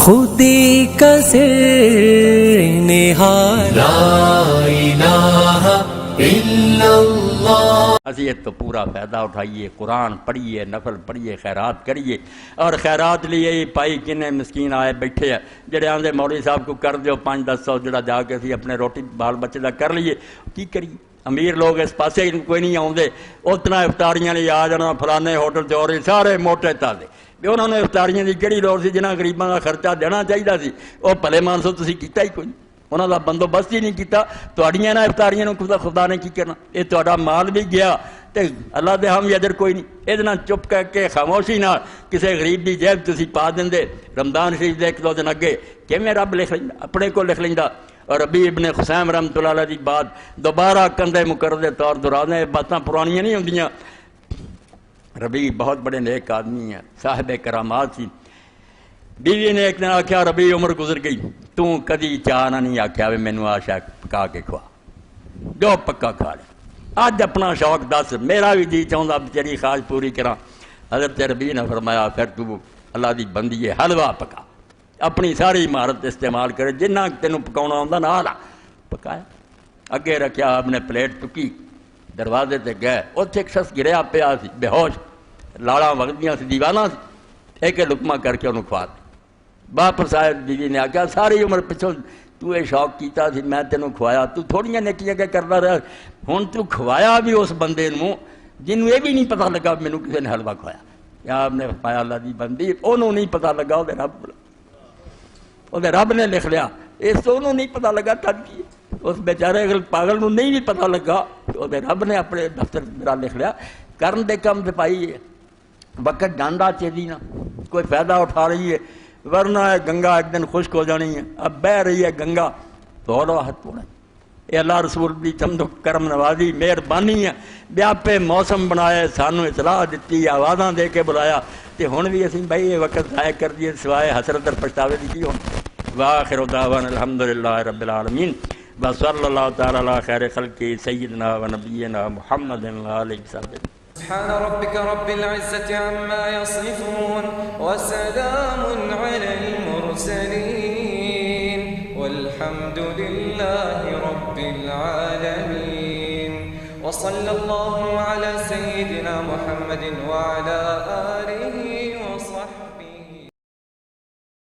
خودی کا سر نہاد لا الہ الا اللہ۔ اسی تو پورا فائدہ اٹھائیے، قرآن پڑھیے، نفل پڑھیے، خیرات کریے۔ اور خیرات لیے پائی کنے مسکین آئے بیٹھے ہیں جڑے آندے مولوی صاحب کو کر دیو 5-10 سو جڑا جا کے اسی اپنے روٹی بال بچے دا کر لیے، کی کریے؟ امیر لوگ اس پاسے کوئی نہیں آؤندے، اتنا افطاریاں لے آ جانا فلانے ہوٹل چوری سارے موٹے تازے بھی انہوں نے افطاریاں دی کہڑی لوڑ سی جنہاں غریباں دا خرچہ دینا چاہیے سی، وہ بھلے مانسو تسی کیتا ہی کوئی نہیں، انہوں دا بندوبست ہی نہیں کیتا۔ تہاڈیاں نہ افطاریاں نوں خدا نے کی کرنا، یہ تہاڈا مال بھی گیا تے اللہ دے ہم اجر کوئی نہیں۔ یہ چپ کر کے خاموشی نال کسی غریب دی جیب تسی پا دیندے، رمضان شریف دے 1-2 دن اگے کیویں رب لکھ لیندا، اپنے کو لکھ لیندا۔ اور ربیع ابن خثیم رحمۃ اللہ علیہ دی بات دوبارہ کندھے مقرر دے طور دہرانے، باتاں پرانیاں نہیں ہوندیاں۔ ربیع بہت بڑے نیک آدمی ہیں، صاحب کرامات سی۔ بیوی نے ایک دن آخیا ربیع عمر گزر گئی، تو کدی چاہ نہ نہیں آخیا بھی مینوں آ شاہ پکا کے کھوا، جو پکا کھا لے، اج اپنا شوق دس، میرا بھی جی چاہتا تیری خواہش پوری کراں۔ حضرت ربیع نے فرمایا پھر تو اللہ دی بندی ہے، حلوہ پکا، اپنی ساری مہارت استعمال کرے، جنہ تینوں پکاؤنا آਉਂਦਾ نہ لا پکایا، اگے رکھیا، آپ نے پلیٹ چکی، دروازے تے گئے، اتنے ایک شخص گریا پیا سی بے ہوش، لاڑاں وگدیاں سی، دیوانہ سی، ایک لقمہ کر کے انہوں کھوا دیا۔ واپس آئے بیوی نے آخیا ساری عمر پچھوں تو یہ شوق کیتا سی، میں تینوں کھوایا، تو تھوڑیاں نیکیاں کہ کرتا رہا، ہن تو کھوایا بھی اس بندے نوں جنوں یہ بھی نہیں پتہ لگا مینوں کسی نے حلوہ کھوایا۔ یا آپ نے فرمایا اللہ دی بندی، انہوں نہیں پتہ لگا، وہ رب نے لکھ لیا، اس تو انہوں نہیں پتہ لگا تب کی، اس بیچارے پاگل نوں نہیں بھی پتہ لگا، وہ رب نے اپنے دفتر میرا لکھ لیا۔ کرن دے کم تے پائی وقت جاندا چیزی نہ کوئی فائدہ اٹھا رہی ہے، ورنہ گنگا ایک دن خشک ہو جانی ہے، اب بہ رہی ہے گنگا، دھوڑو ہاتھ پوڑا۔ یہ اللہ رسول دی چمد کرم نوازی مہربانی ہے، بیا پہ موسم بنائے، سانو اطلاع دیتی، آوازاں دے کے بلایا، تے ہن بھی اسی بھائی یہ وقت ضائع کر دیے سوائے حسرت اور پچھتاوے دی کی ہون۔ وآخر دعوانا الحمدللہ رب العالمین، وصلی اللہ تعالی علی خیر خلقہ سیدنا و نبینا محمد علیہ وسلم۔ سبحان ربك رب العزة عما يصفون وسلام على المرسلين والحمد لله رب العالمين، وصلى الله على سيدنا محمد وعلى آله